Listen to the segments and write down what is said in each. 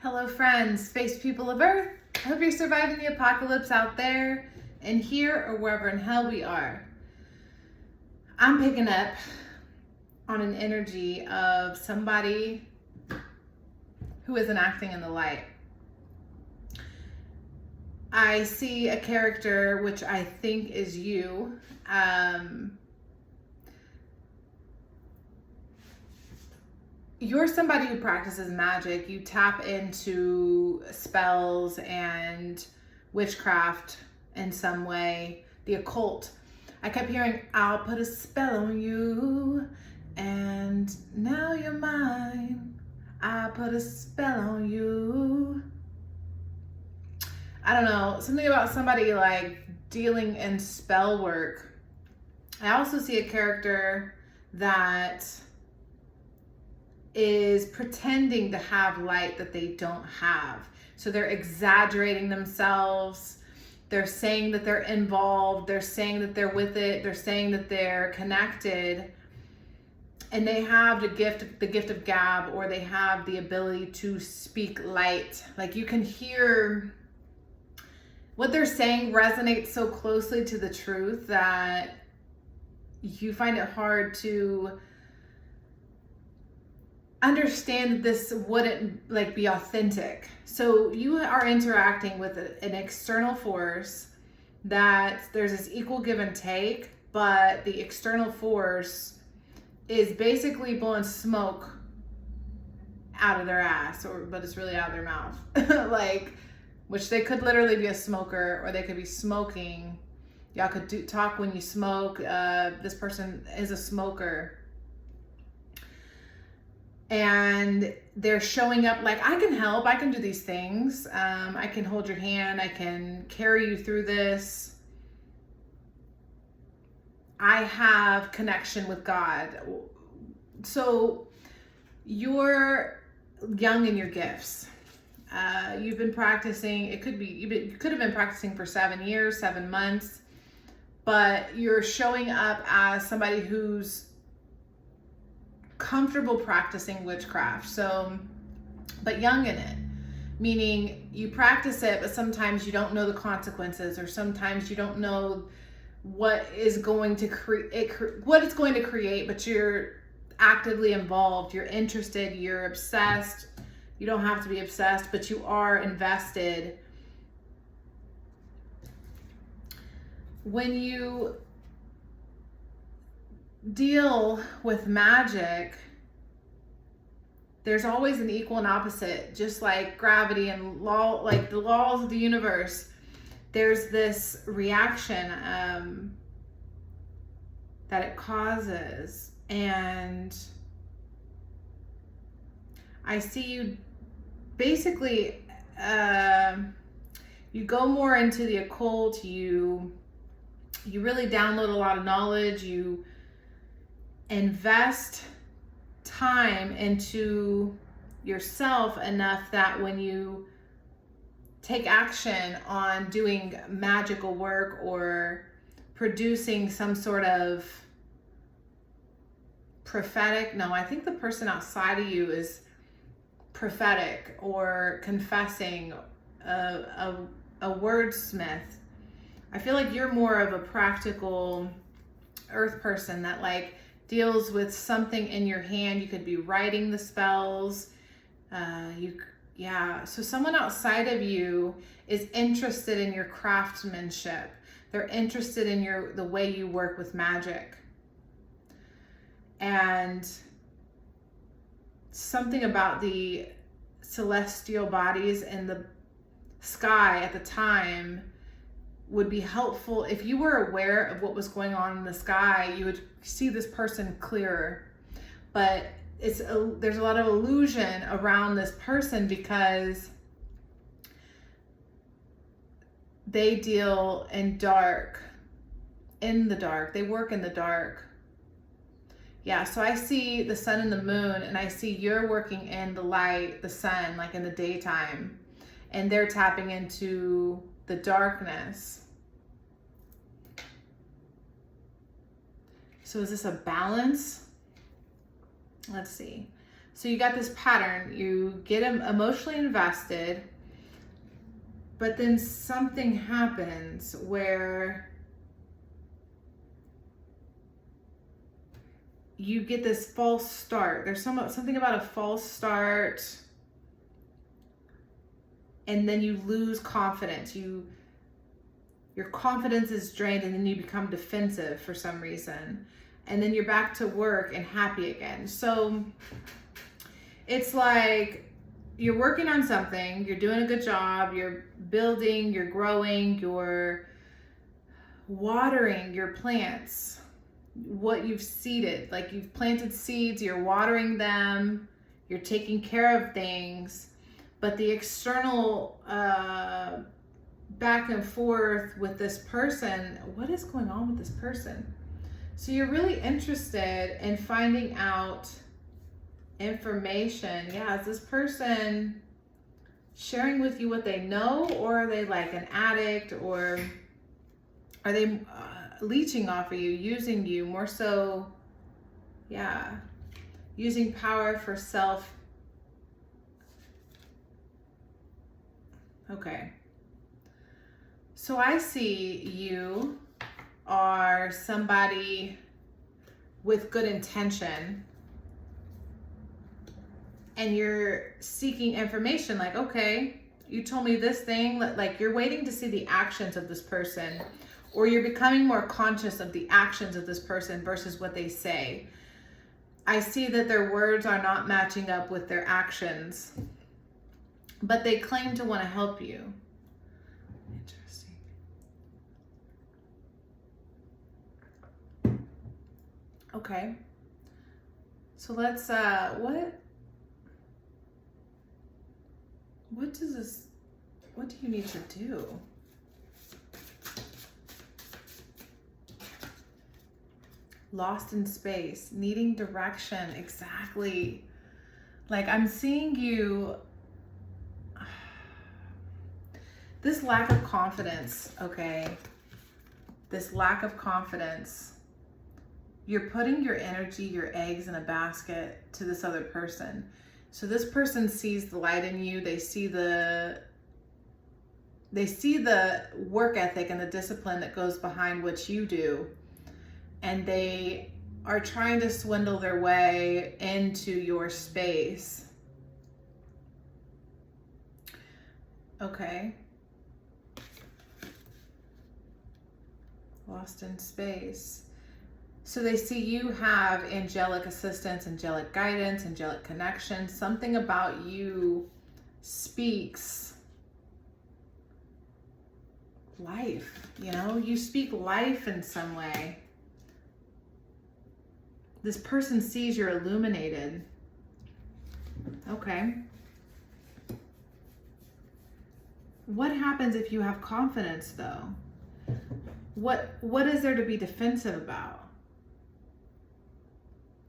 Hello friends, space people of Earth. I hope you're surviving the apocalypse out there and here or wherever in hell we are. I'm picking up on an energy of somebody who isn't acting in the light. I see a character which I think is you. You're somebody who practices magic. You tap into spells and witchcraft in some way, the occult. I kept hearing, I'll put a spell on you and now you're mine. I put a spell on you. I don't know, something about somebody like dealing in spell work. I also see a character that is pretending to have light that they don't have. So they're exaggerating themselves. They're saying that they're involved. They're saying that they're with it. They're saying that they're connected. And they have the gift of gab, or they have the ability to speak light. Like you can hear what they're saying resonates so closely to the truth that you find it hard to understand that this wouldn't like be authentic. So you are interacting with an external force that there's this equal give and take, but the external force is basically blowing smoke out of their ass, but it's really out of their mouth. Like, which they could literally be a smoker, or they could be smoking. Y'all could talk when you smoke. This person is a smoker. And they're showing up like, I can help, I can do these things. I can hold your hand, I can carry you through this. I have connection with God. So you're young in your gifts. You've been practicing, you could have been practicing for 7 years, 7 months, but you're showing up as somebody who's comfortable practicing witchcraft. So, but young in it, meaning you practice it, but sometimes you don't know the consequences, or sometimes you don't know what is going to what it's going to create, but you're actively involved, you're interested, you're obsessed. You don't have to be obsessed, but you are invested. When you deal with magic, there's always an equal and opposite, just like gravity and law, like the laws of the universe. There's this reaction that it causes, and I see you basically you go more into the occult, you really download a lot of knowledge, you invest time into yourself enough that when you take action on doing magical work or producing some sort of prophetic, no, I think the person outside of you is prophetic or confessing, a wordsmith. I feel like you're more of a practical earth person that like deals with something in your hand. You could be writing the spells. So someone outside of you is interested in your craftsmanship. They're interested in the way you work with magic. And something about the celestial bodies in the sky at the time would be helpful. If you were aware of what was going on in the sky, you would see this person clearer. But there's a lot of illusion around this person because they deal in the dark. They work in the dark. Yeah, so I see the sun and the moon, and I see you're working in the light, the sun, like in the daytime, and they're tapping into the darkness. So is this a balance? Let's see. So you got this pattern, you get emotionally invested, but then something happens where you get this false start. There's something about a false start, and then you lose confidence. Your confidence is drained, and then you become defensive for some reason. And then you're back to work and happy again. So it's like you're working on something, you're doing a good job, you're building, you're growing, you're watering your plants, what you've seeded. Like you've planted seeds, you're watering them, you're taking care of things, but the external back and forth with this person, what is going on with this person? So you're really interested in finding out information. Yeah, is this person sharing with you what they know, or are they like an addict, or are they leeching off of you, using you more so? Yeah, using power for self. Okay, so I see you are somebody with good intention, and you're seeking information. Like, okay, you told me this thing, like you're waiting to see the actions of this person, or you're becoming more conscious of the actions of this person versus what they say. I see that their words are not matching up with their actions, but they claim to want to help you. Interesting. Okay. So let's, what do you need to do? Lost in space, needing direction. Exactly. Like I'm seeing you, this lack of confidence, okay? This lack of confidence. You're putting your energy, your eggs in a basket to this other person. So this person sees the light in you. They see the work ethic and the discipline that goes behind what you do. And they are trying to swindle their way into your space. Okay. Lost in space. So they see you have angelic assistance, angelic guidance, angelic connection. Something about you speaks life, you know? You speak life in some way. This person sees you're illuminated. Okay. What happens if you have confidence, though? What is there to be defensive about?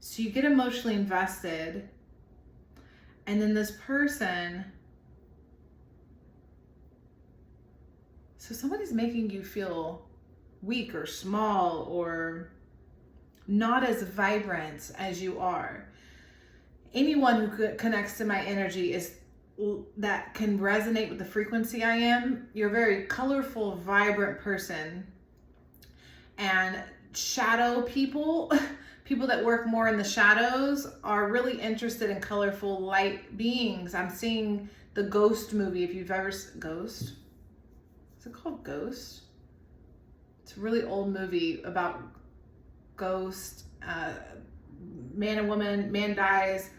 So you get emotionally invested, and then this person, so somebody's making you feel weak or small or not as vibrant as you are. Anyone who connects to my energy that can resonate with the frequency I am. You're a very colorful, vibrant person. And shadow people, people that work more in the shadows, are really interested in colorful light beings. I'm seeing the Ghost movie. If you've ever Ghost, is it called Ghost? It's a really old movie about ghost, man and woman, man dies,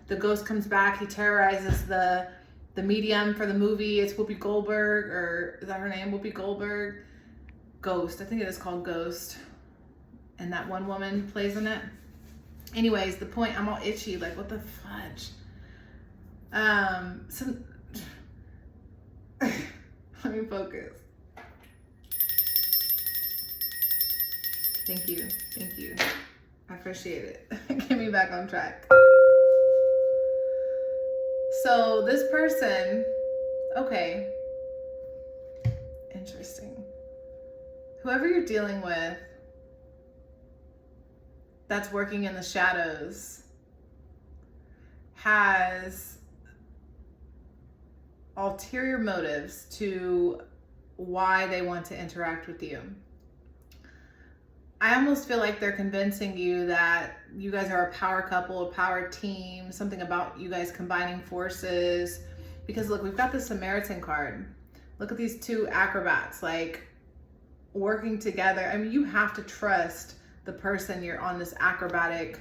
the ghost comes back, he terrorizes the medium for the movie. It's Whoopi Goldberg, or is that her name? Whoopi Goldberg? Ghost, I think it is called Ghost. And that one woman plays in it. Anyways, the point, I'm all itchy, like what the fudge? So let me focus. Thank you. I appreciate it. Get me back on track. So this person, okay, interesting. Whoever you're dealing with that's working in the shadows has ulterior motives to why they want to interact with you. I almost feel like they're convincing you that you guys are a power couple, a power team, something about you guys combining forces. Because look, we've got the Samaritan card. Look at these two acrobats, like working together. I mean, you have to trust the person you're on this acrobatic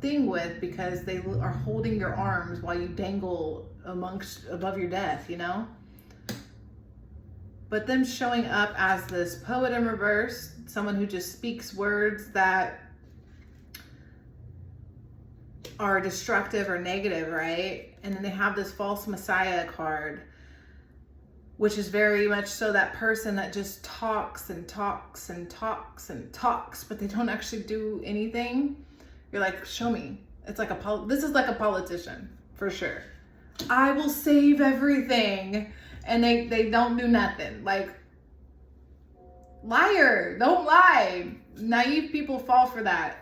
thing with, because they are holding your arms while you dangle above your death, you know? But them showing up as this poet in reverse, someone who just speaks words that are destructive or negative, right? And then they have this false messiah card, which is very much so that person that just talks and talks and talks and talks, but they don't actually do anything. You're like, show me. It's like this is like a politician for sure. I will save everything. And they don't do nothing. Like, liar, don't lie. Naive people fall for that.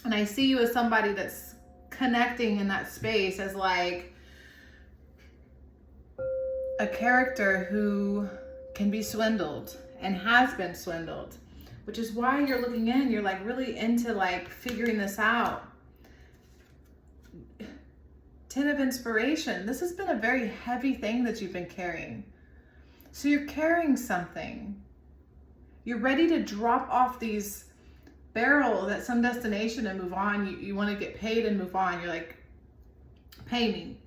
And I see you as somebody that's connecting in that space as like a character who can be swindled and has been swindled, which is why you're looking in. You're like really into like figuring this out. 10 of Inspiration. This has been a very heavy thing that you've been carrying. So you're carrying something. You're ready to drop off these barrels at some destination and move on. You want to get paid and move on. You're like, pay me,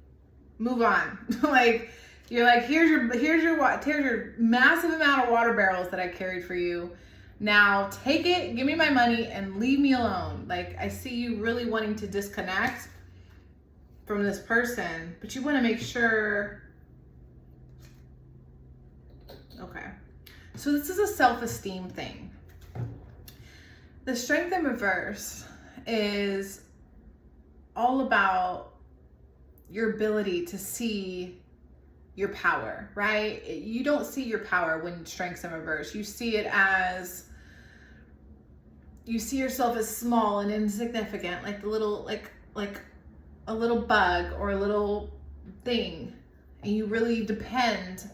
move on. Like, you're like, here's your massive amount of water barrels that I carried for you. Now take it, give me my money, and leave me alone. Like, I see you really wanting to disconnect from this person, but you want to make sure. Okay, so this is a self-esteem thing. The Strength in reverse is all about your ability to see your power, right? You don't see your power when Strength's in reverse. You see it as, you see yourself as small and insignificant, like the little, like a little bug or a little thing, and you really depend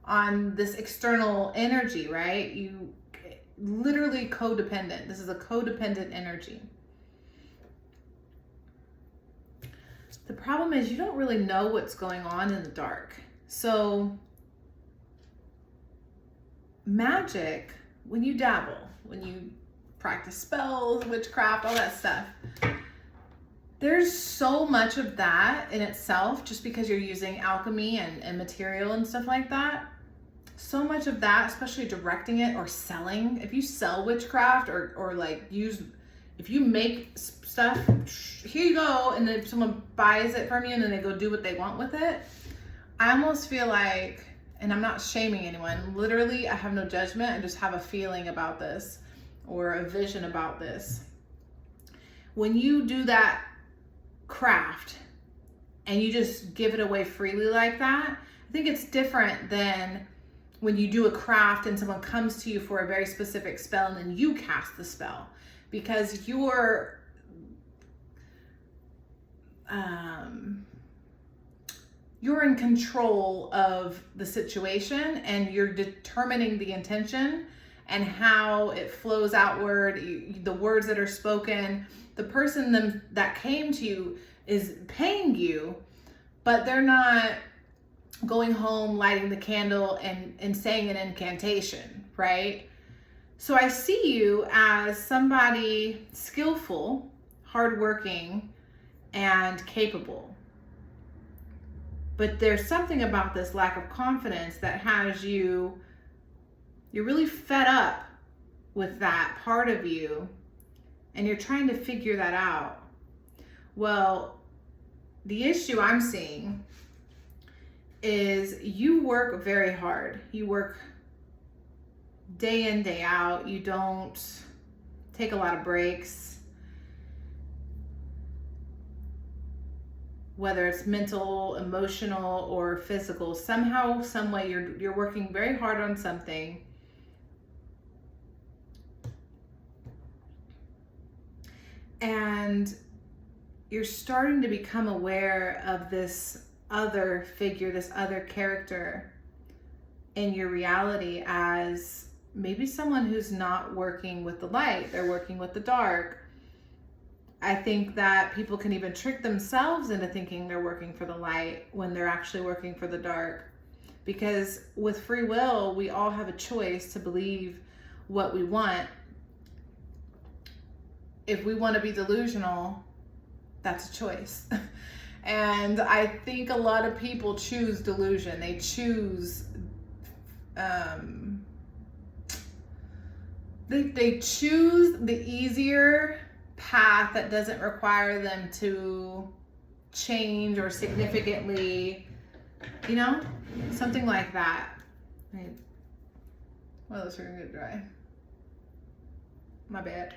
on this external energy, right? You literally codependent. This is a codependent energy. The problem is you don't really know what's going on in the dark. So magic, when you dabble, when you practice spells, witchcraft, all that stuff, there's so much of that in itself, just because you're using alchemy and material and stuff like that. So much of that, especially directing it or selling. If you sell witchcraft or like if you make stuff, here you go, and then someone buys it from you and then they go do what they want with it. I almost feel like, and I'm not shaming anyone, literally I have no judgment, I just have a feeling about this or a vision about this. When you do that craft and you just give it away freely like that, I think it's different than when you do a craft and someone comes to you for a very specific spell and then you cast the spell, because you're in control of the situation and you're determining the intention and how it flows outward, the words that are spoken. The person that came to you is paying you, but they're not going home, lighting the candle and saying an incantation, right? So I see you as somebody skillful, hardworking, and capable. But there's something about this lack of confidence that has you're really fed up with that part of you, and you're trying to figure that out. Well, the issue I'm seeing is you work very hard. You work day in, day out. You don't take a lot of breaks. Whether it's mental, emotional, or physical, somehow, some way you're working very hard on something. And you're starting to become aware of this other figure, this other character in your reality as maybe someone who's not working with the light, they're working with the dark. I think that people can even trick themselves into thinking they're working for the light when they're actually working for the dark. Because with free will, we all have a choice to believe what we want. If we want to be delusional, that's a choice. And I think a lot of people choose delusion. They choose they choose the easier path that doesn't require them to change or significantly, you know, something like that. Well, those are gonna get dry. My bad.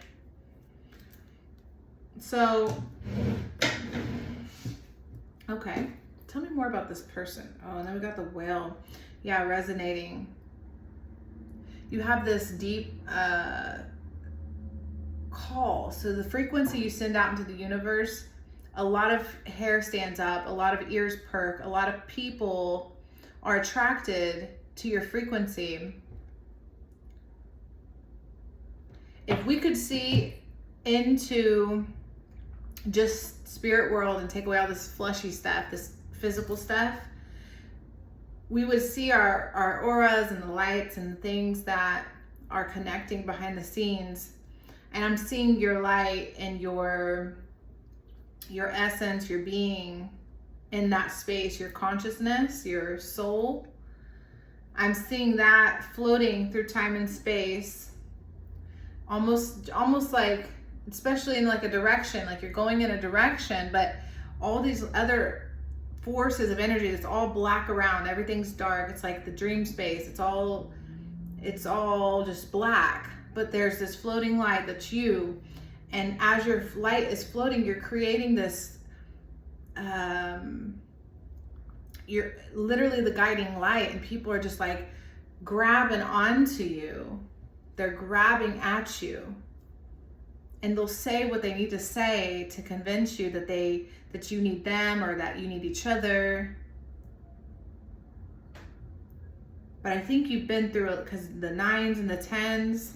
So, okay, tell me more about this person. Oh, and then we got the whale. Yeah, resonating. You have this deep call. So the frequency you send out into the universe, a lot of hair stands up, a lot of ears perk, a lot of people are attracted to your frequency. If we could see into just spirit world and take away all this fleshy stuff, this physical stuff, we would see our auras and the lights and things that are connecting behind the scenes. And I'm seeing your light and your essence, your being in that space, your consciousness, your soul. I'm seeing that floating through time and space, almost like, especially in like a direction, like you're going in a direction, but all these other forces of energy, it's all black around, everything's dark. It's like the dream space. It's all just black, but there's this floating light that's you. And as your light is floating, you're creating this, you're literally the guiding light, and people are just like grabbing onto you. They're grabbing at you. And they'll say what they need to say to convince you that you need them or that you need each other. But I think you've been through it because the 9s and the 10s.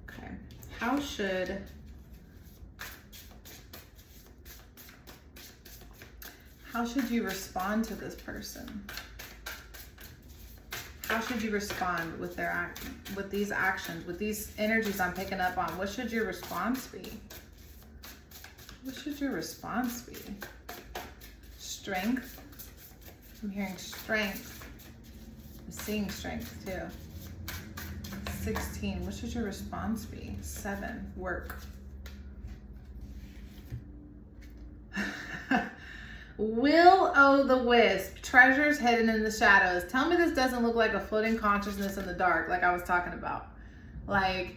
Okay. How should you respond to this person? How should you respond with with these actions, with these energies I'm picking up on? What should your response be? What should your response be? Strength. I'm hearing strength. I'm seeing strength too. 16. What should your response be? 7. Work. Will-o'-the-wisp, treasures hidden in the shadows. Tell me this doesn't look like a floating consciousness in the dark, like I was talking about. Like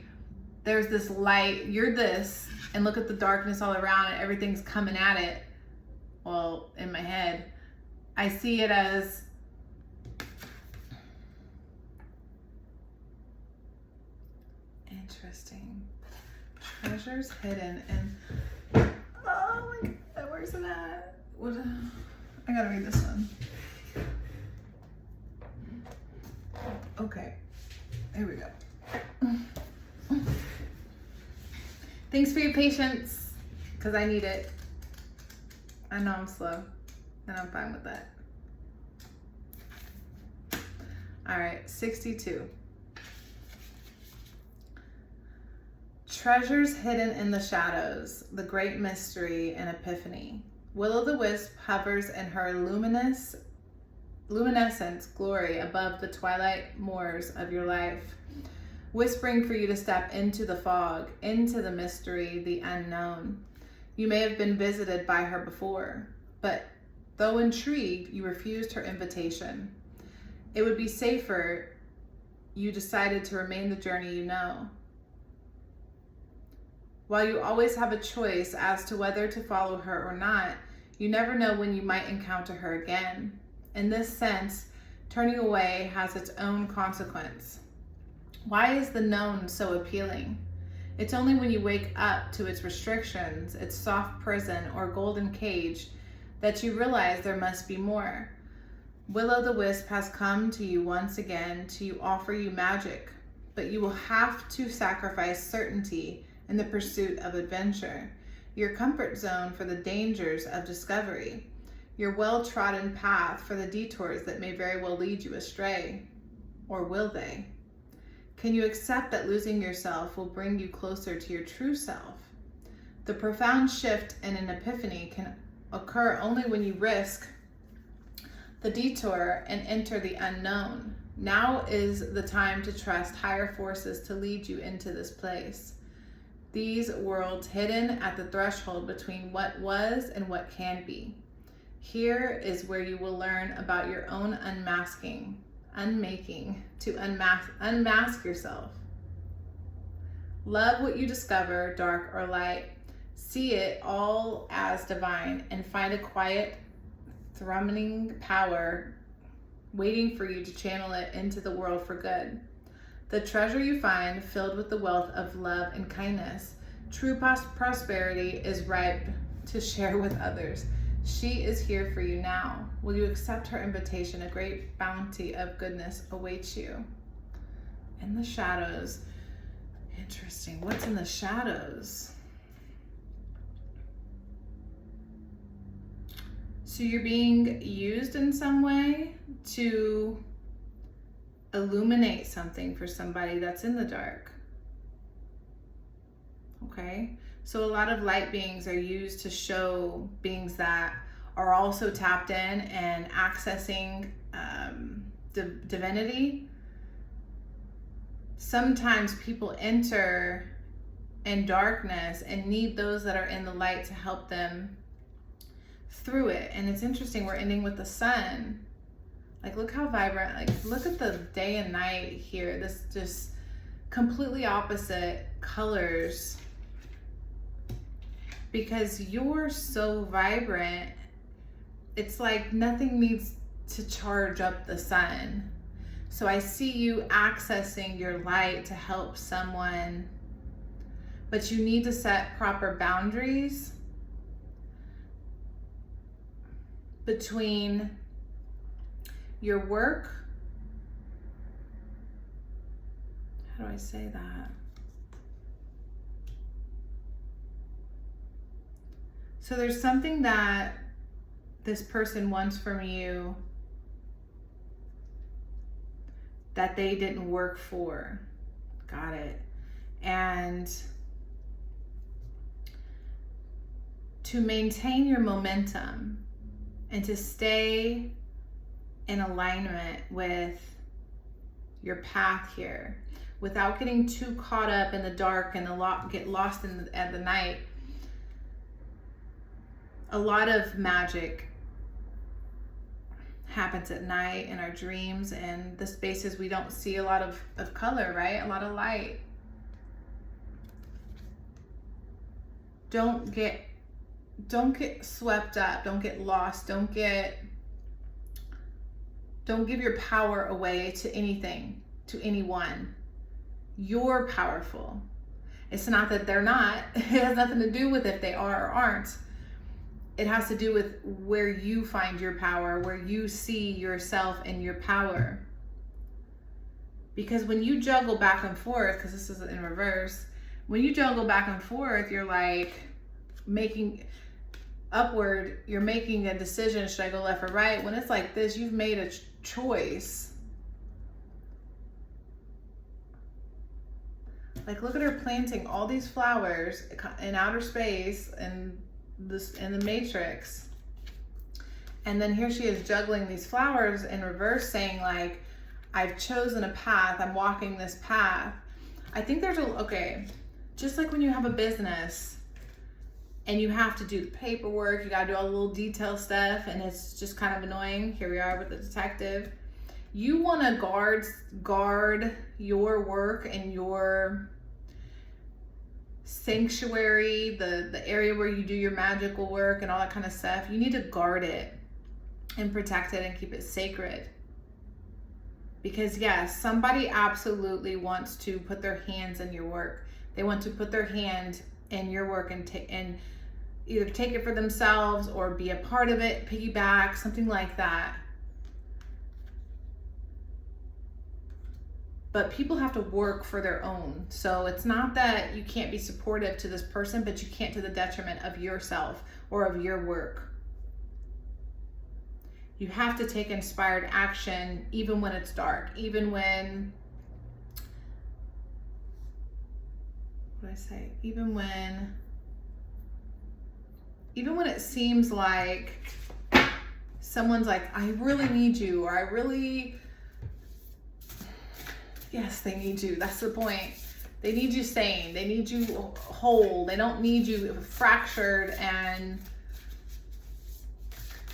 there's this light, you're this, and look at the darkness all around and everything's coming at it. Well, in my head, I see it as interesting. Treasures hidden and oh my God, where's it at? What? I gotta read this one. Okay, here we go. Thanks for your patience, because I need it. I know I'm slow, and I'm fine with that. All right, 62. Treasures hidden in the shadows, the great mystery and epiphany. Will-o'-the-wisp hovers in her luminescent glory above the twilight moors of your life, whispering for you to step into the fog, into the mystery, the unknown. You may have been visited by her before, but though intrigued, you refused her invitation. It would be safer you decided to remain the journey you know. While you always have a choice as to whether to follow her or not, you never know when you might encounter her again. In this sense, turning away has its own consequence. Why is the known so appealing? It's only when you wake up to its restrictions, its soft prison or golden cage, that you realize there must be more. Will-o'-the-wisp has come to you once again to offer you magic, but you will have to sacrifice certainty in the pursuit of adventure, your comfort zone for the dangers of discovery, your well-trodden path for the detours that may very well lead you astray. Or will they? Can you accept that losing yourself will bring you closer to your true self? The profound shift in an epiphany can occur only when you risk the detour and enter the unknown. Now is the time to trust higher forces to lead you into this place. These worlds hidden at the threshold between what was and what can be. Here is where you will learn about your own unmaking to unmask yourself. Love what you discover, dark or light. See it all as divine and find a quiet, thrumming power waiting for you to channel it into the world for good. The treasure you find filled with the wealth of love and kindness. True prosperity is ripe to share with others. She is here for you now. Will you accept her invitation? A great bounty of goodness awaits you. In the shadows. Interesting. What's in the shadows? So you're being used in some way to illuminate something for somebody that's in the dark. Okay? So a lot of light beings are used to show beings that are also tapped in and accessing divinity. Sometimes people enter in darkness and need those that are in the light to help them through it. And it's interesting, we're ending with the sun. Like, look how vibrant, like, look at the day and night here. This just completely opposite colors. Because you're so vibrant, it's like nothing needs to charge up the sun. So I see you accessing your light to help someone, but you need to set proper boundaries between your work. How do I say that? So there's something that this person wants from you that they didn't work for. Got it. And to maintain your momentum and to stay in alignment with your path here without getting too caught up in the dark and get lost at the night. A lot of magic happens at night in our dreams and the spaces we don't see a lot of color, right? A lot of light. Don't get swept up. Don't get lost. Don't give your power away to anything, to anyone. You're powerful. It's not that they're not. It has nothing to do with if they are or aren't. It has to do with where you find your power, where you see yourself and your power. Because when you juggle back and forth, because this is in reverse, when you juggle back and forth, you're like making upward, you're making a decision, should I go left or right? When it's like this, you've made a choice. Like, look at her planting all these flowers in outer space and this in the matrix, and then here she is juggling these flowers in reverse, saying like, I've chosen a path, I'm walking this path. I think there's just like when you have a business and you have to do the paperwork, you gotta do all the little detail stuff, and it's just kind of annoying. Here we are with the detective. You want to guard your work and your sanctuary, the area where you do your magical work and all that kind of stuff. You need to guard it and protect it and keep it sacred. Because yes, somebody absolutely wants to put their hands in your work. They want to put their hand in your work and either take it for themselves or be a part of it, piggyback, something like that. But people have to work for their own. So it's not that you can't be supportive to this person, but you can't to the detriment of yourself or of your work. You have to take inspired action even when it's dark, even when, what did I say? Even when it seems like someone's like, I really need you, or I really, yes, they need you. That's the point. They need you sane. They need you whole. They don't need you fractured and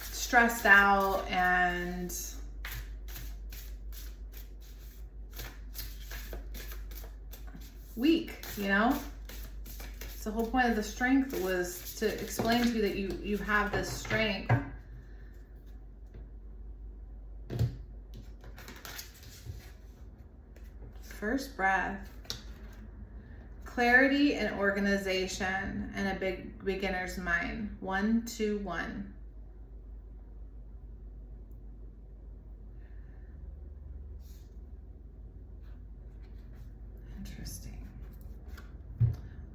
stressed out and weak, you know? So the whole point of the strength was to explain to you that you have this strength. First breath. Clarity and organization and a big beginner's mind. 1, 2, 1. Interesting.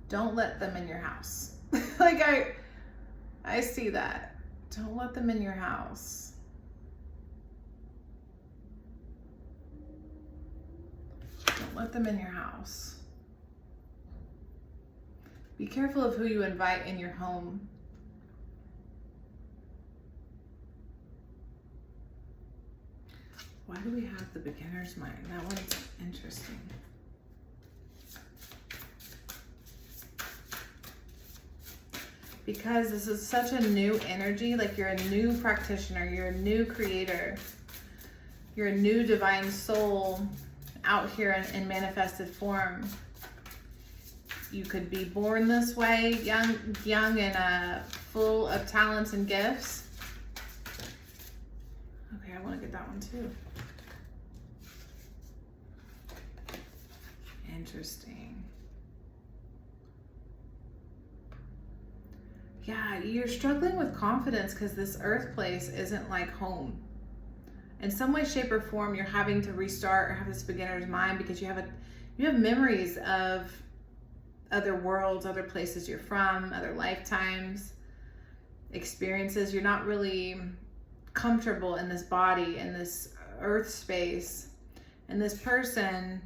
Don't let them in your house. Like I see that. Don't let them in your house. Don't let them in your house. Be careful of who you invite in your home. Why do we have the beginner's mind? That one's interesting. Because this is such a new energy, like you're a new practitioner, you're a new creator, you're a new divine soul out here in manifested form. You could be born this way, young and full of talents and gifts. Okay, I want to get that one too. Interesting. Yeah, you're struggling with confidence because this earth place isn't like home. In some way, shape, or form, you're having to restart or have this beginner's mind because you have memories of other worlds, other places you're from, other lifetimes, experiences. You're not really comfortable in this body, in this earth space. And this person,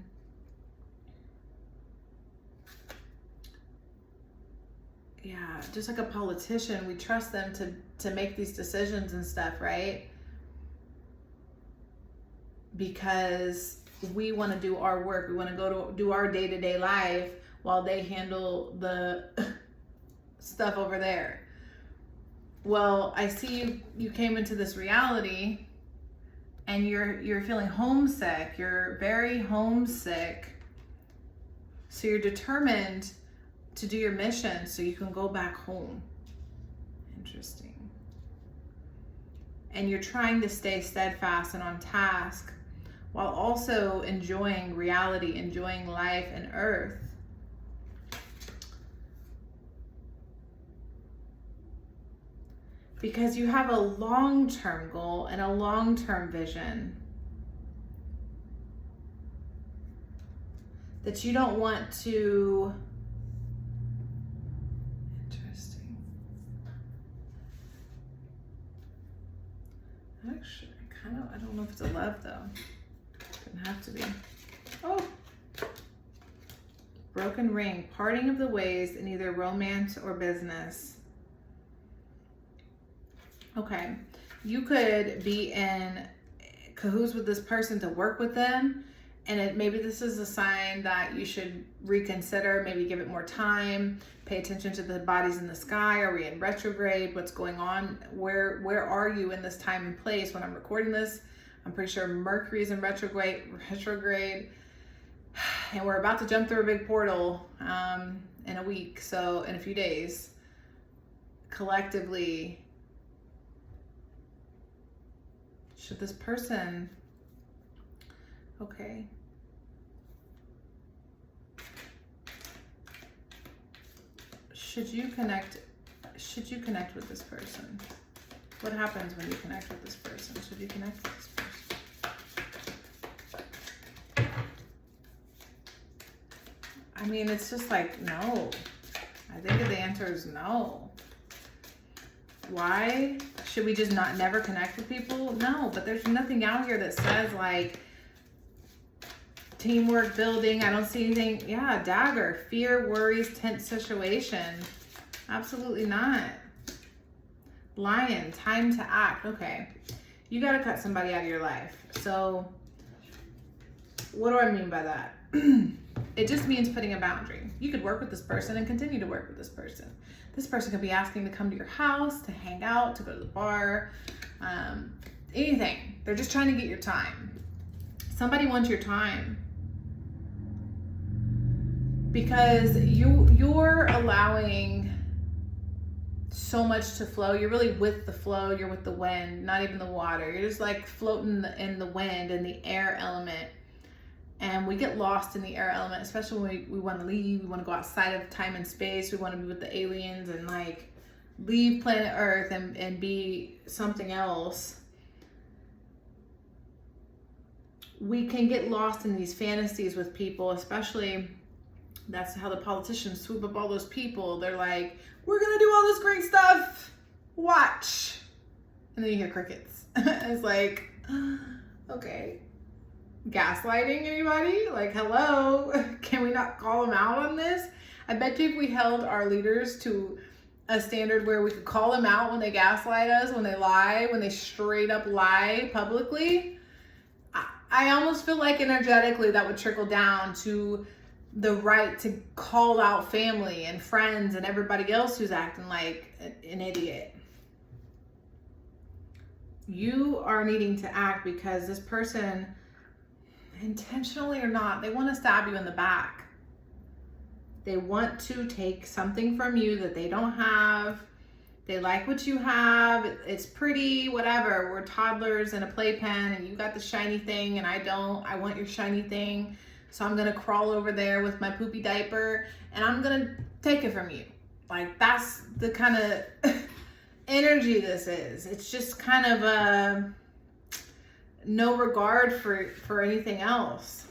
yeah, just like a politician, we trust them to make these decisions and stuff, right? Because we want to do our work. We want to go to do our day-to-day life while they handle the stuff over there. Well, I see you came into this reality and you're feeling homesick. You're very homesick. So you're determined to do your mission so you can go back home. Interesting. And you're trying to stay steadfast and on task while also enjoying reality, enjoying life and earth. Because you have a long-term goal and a long-term vision that you don't want to. Interesting. Actually, I don't know if it's a love though. Doesn't have to be. Oh. Broken ring, parting of the ways in either romance or business. Okay, you could be in cahoots with this person to work with them, and maybe this is a sign that you should reconsider, maybe give it more time, pay attention to the bodies in the sky. Are we in retrograde? What's going on? Where are you in this time and place? When I'm recording this, I'm pretty sure Mercury is in retrograde, and we're about to jump through a big portal in a week, so in a few days, collectively. Should this person, okay. Should you connect with this person? What happens when you connect with this person? Should you connect with this person? I mean, it's just like, no. I think the answer is no. Why? Should we just never connect with people? No, but there's nothing out here that says like teamwork, building. I don't see anything. Yeah, dagger, fear, worries, tense situation. Absolutely not. Lion, time to act. Okay, you got to cut somebody out of your life. So what do I mean by that? It just means putting a boundary. You could work with this person and continue to work with this person. This person could be asking to come to your house, to hang out, to go to the bar, anything. They're just trying to get your time. Somebody wants your time because you're allowing so much to flow. You're really with the flow. You're with the wind, not even the water. You're just like floating in the wind and the air element. And we get lost in the air element, especially when we want to leave. We want to go outside of time and space. We want to be with the aliens and like leave planet Earth and be something else. We can get lost in these fantasies with people, especially that's how the politicians swoop up all those people. They're like, we're going to do all this great stuff. Watch. And then you hear crickets. It's like, okay. Gaslighting anybody? Like, hello, can we not call them out on this? I bet you if we held our leaders to a standard where we could call them out when they gaslight us, when they lie, when they straight up lie publicly, I almost feel like energetically that would trickle down to the right to call out family and friends and everybody else who's acting like an idiot. You are needing to act because this person, intentionally or not, they want to stab you in the back. They want to take something from you that they don't have. They like what you have. It's pretty, whatever. We're toddlers in a playpen and you got the shiny thing and I don't. I want your shiny thing. So I'm going to crawl over there with my poopy diaper and I'm going to take it from you. Like, that's the kind of energy this is. It's just kind of a no regard for anything else.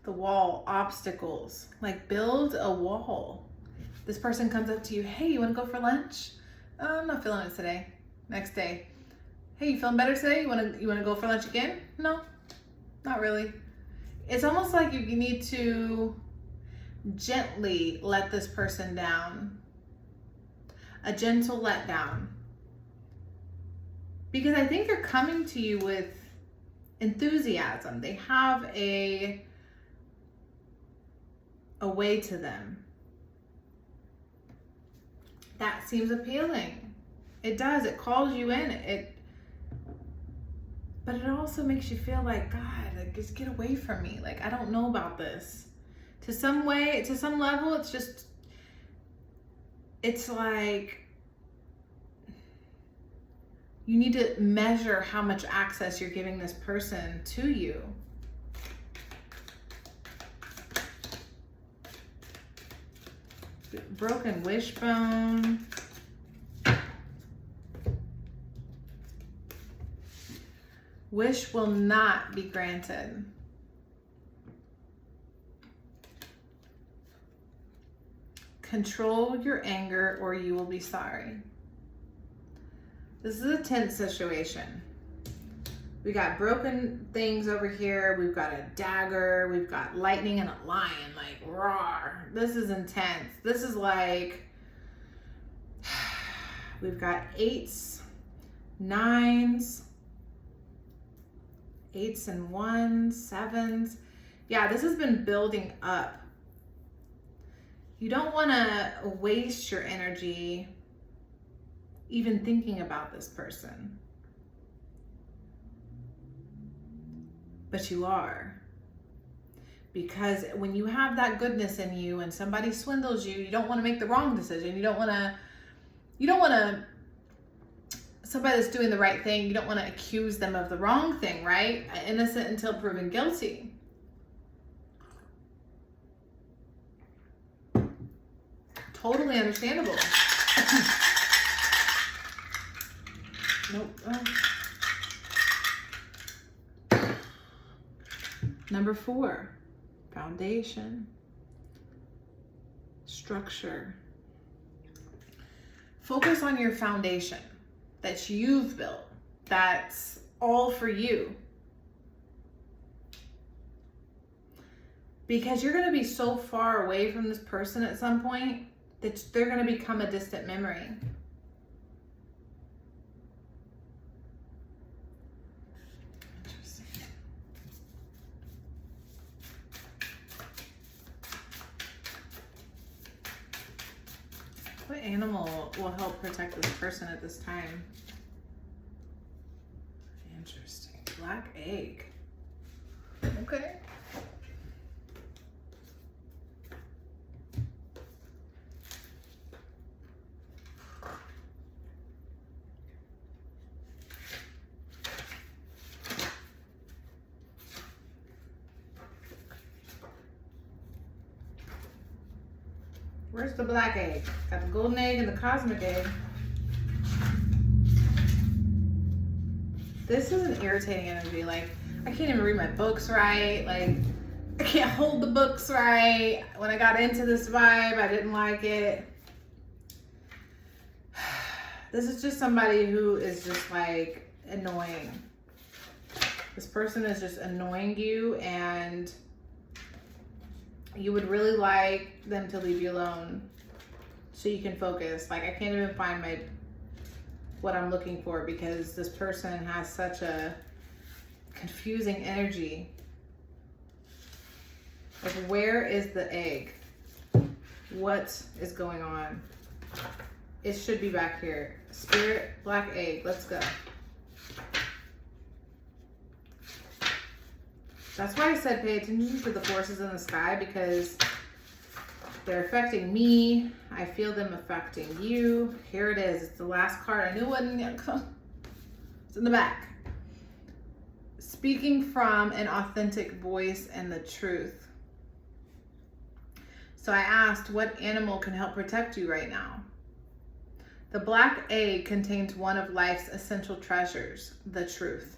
The wall, obstacles, like build a wall. This person comes up to you, hey, you want to go for lunch? I'm not feeling it today. Next day, hey, you feeling better today? You want to go for lunch again? No, not really. It's almost like you need to gently let this person down. A gentle letdown. Because I think they're coming to you with enthusiasm. They have a way to them that seems appealing. It does. It calls you in. But it also makes you feel like, God, like, just get away from me. Like, I don't know about this. To some level, it's like you need to measure how much access you're giving this person to you. Broken wishbone. Wish will not be granted. Control your anger or you will be sorry. This is a tense situation. We got broken things over here. We've got a dagger. We've got lightning and a lion. Like, roar. This is intense. This is like, we've got 8s, 9s, 8s and 1s, 7s. Yeah, this has been building up. You don't want to waste your energy even thinking about this person. But you are. Because when you have that goodness in you and somebody swindles you, you don't want to make the wrong decision. You don't want to, somebody that's doing the right thing, you don't want to accuse them of the wrong thing, right? Innocent until proven guilty. totally understandable. Nope. Number 4, foundation, structure. Focus on your foundation that you've built. That's all for you. Because you're going to be so far away from this person at some point that they're going to become a distant memory. Interesting. What animal will help protect this person at this time? Interesting. Black egg. Okay. Where's the black egg? Got the golden egg and the cosmic egg. This is an irritating energy. Like, I can't even read my books right. Like, I can't hold the books right. When I got into this vibe, I didn't like it. This is just somebody who is just like annoying. This person is just annoying you, and you would really like them to leave you alone so you can focus. Like, I can't even find what I'm looking for because this person has such a confusing energy. Like, where is the egg? What is going on? It should be back here. Spirit, black egg, let's go. That's why I said pay attention to the forces in the sky, because they're affecting me. I feel them affecting you. Here it is. It's the last card. I knew it wasn't gonna come. It's in the back. Speaking from an authentic voice and the truth. So I asked, what animal can help protect you right now? The black egg contains one of life's essential treasures, the truth.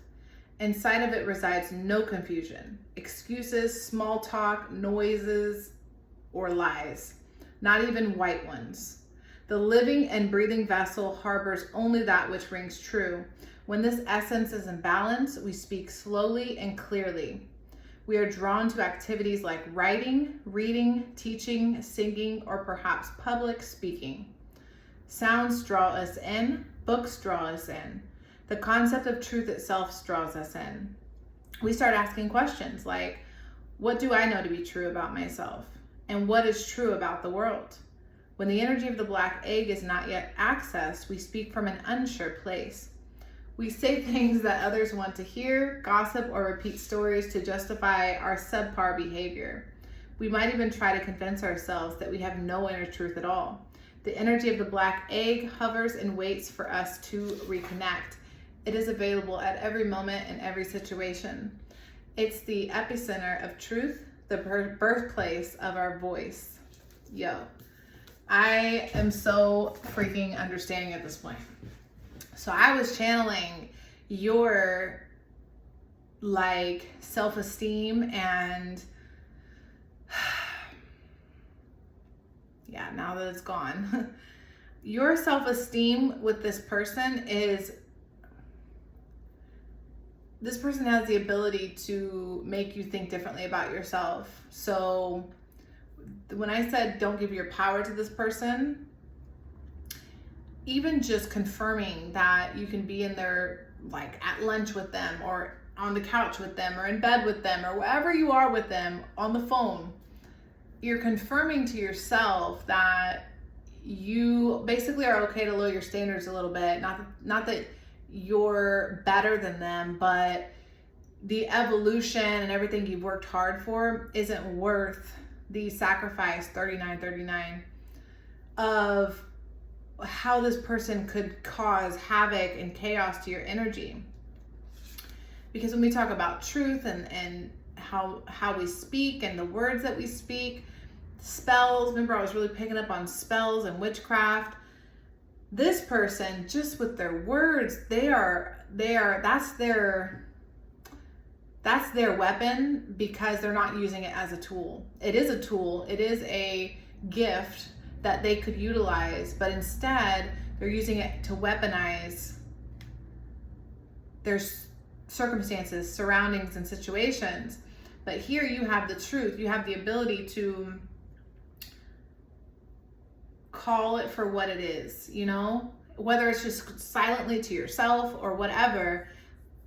Inside of it resides no confusion, excuses, small talk, noises, or lies, not even white ones. The living and breathing vessel harbors only that which rings true. When this essence is in balance, we speak slowly and clearly. We are drawn to activities like writing, reading, teaching, singing, or perhaps public speaking. Sounds draw us in, books draw us in. The concept of truth itself draws us in. We start asking questions like, what do I know to be true about myself? And what is true about the world? When the energy of the black egg is not yet accessed, we speak from an unsure place. We say things that others want to hear, gossip, or repeat stories to justify our subpar behavior. We might even try to convince ourselves that we have no inner truth at all. The energy of the black egg hovers and waits for us to reconnect. It is available at every moment in every situation. It's the epicenter of truth, the birthplace of our voice. Yo, I am so freaking understanding at this point. So I was channeling your like self-esteem and yeah, now that it's gone. Your self-esteem with this person is, this person has the ability to make you think differently about yourself. So when I said don't give your power to this person, even just confirming that you can be in there, like at lunch with them or on the couch with them or in bed with them or wherever you are with them on the phone, you're confirming to yourself that you basically are okay to lower your standards a little bit. Not that you're better than them, but the evolution and everything you've worked hard for isn't worth the sacrifice, 3939, of how this person could cause havoc and chaos to your energy. Because when we talk about truth and how we speak and the words that we speak, spells. Remember, I was really picking up on spells and witchcraft. This person, just with their words, that's their weapon, because they're not using it as a tool. It is a tool. It is a gift that they could utilize, but instead they're using it to weaponize their circumstances, surroundings, and situations. But here you have the truth. You have the ability to call it for what it is, you know, whether it's just silently to yourself or whatever,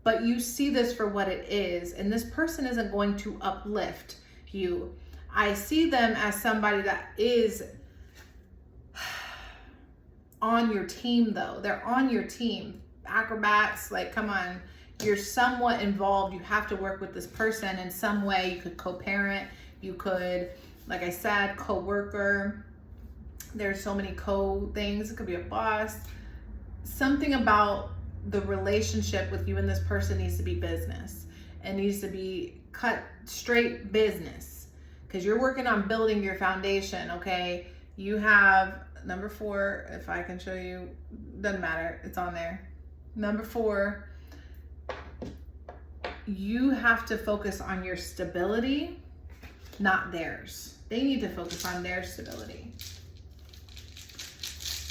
but you see this for what it is. And this person isn't going to uplift you. I see them as somebody that is on your team, though. They're on your team. Acrobats, like, come on. You're somewhat involved. You have to work with this person in some way. You could co-parent. You could, like I said, co-worker. There's so many things. It could be a boss. Something about the relationship with you and this person needs to be business. It needs to be cut straight business, because you're working on building your foundation, okay? You have number 4, if I can show you, doesn't matter, it's on there. Number 4, you have to focus on your stability, not theirs. They need to focus on their stability.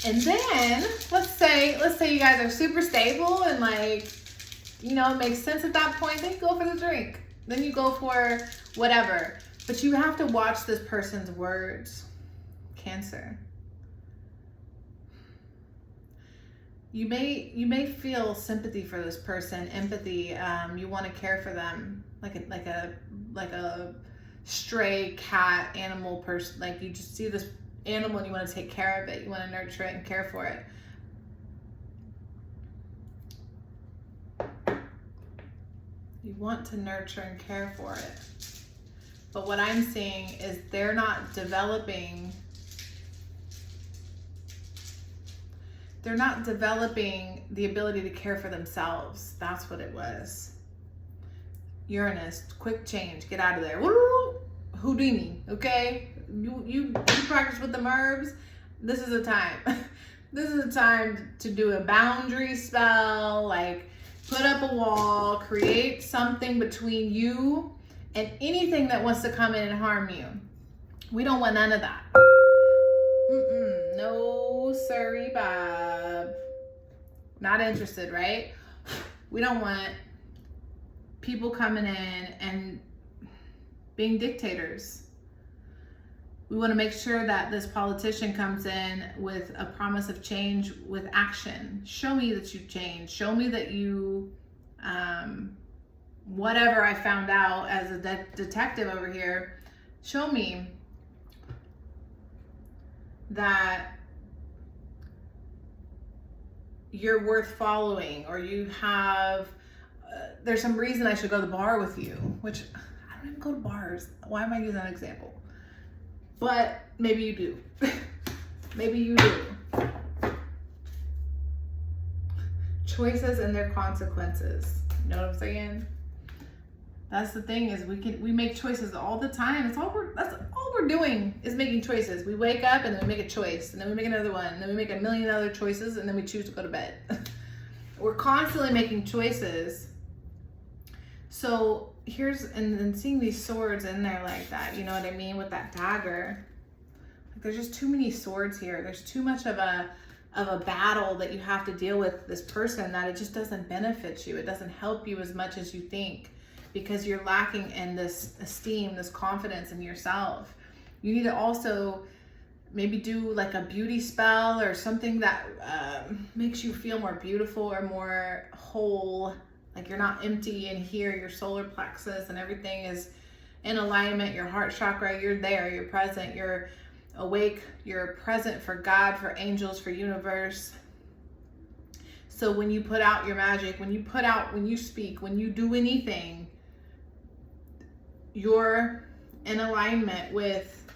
And then let's say you guys are super stable and, like, you know, it makes sense at that point. Then you go for the drink. Then you go for whatever. But you have to watch this person's words. Cancer. You may feel sympathy for this person, empathy. You want to care for them, like a stray cat, animal person. Like, you just see this animal and you want to take care of it. You want to nurture it and care for it. You want to nurture and care for it. But what I'm seeing is they're not developing the ability to care for themselves. That's what it was. Uranus, quick change, get out of there. Woo! Houdini, okay? You practice with the Mervs. This is a time. This is a time to do a boundary spell, like put up a wall, create something between you and anything that wants to come in and harm you. We don't want none of that. No, sorry, Bob. Not interested, right? We don't want people coming in and being dictators. We want to make sure that this politician comes in with a promise of change with action. Show me that you've changed. Show me that you, whatever I found out as a detective over here, show me that you're worth following, or you have, there's some reason I should go to the bar with you, which I don't even go to bars. Why am I using that example? But maybe you do. Maybe you do. Choices and their consequences. You know what I'm saying? That's the thing, is we make choices all the time. That's all we're doing is making choices. We wake up and then we make a choice, and then we make another one, and then we make a million other choices, and then we choose to go to bed. We're constantly making choices. So and seeing these swords in there like that, you know what I mean, with that dagger. Like, there's just too many swords here. There's too much of a battle that you have to deal with this person, that it just doesn't benefit you. It doesn't help you as much as you think, because you're lacking in this esteem, this confidence in yourself. You need to also maybe do like a beauty spell or something that makes you feel more beautiful or more whole. Like, you're not empty in here, your solar plexus and everything is in alignment, your heart chakra, you're there, you're present, you're awake, you're present for God, for angels, for universe. So when you put out your magic, when you speak, when you do anything, you're in alignment with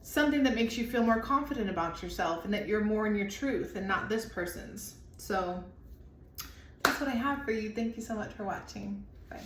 something that makes you feel more confident about yourself, and that you're more in your truth and not this person's. So that's what I have for you. Thank you so much for watching. Bye.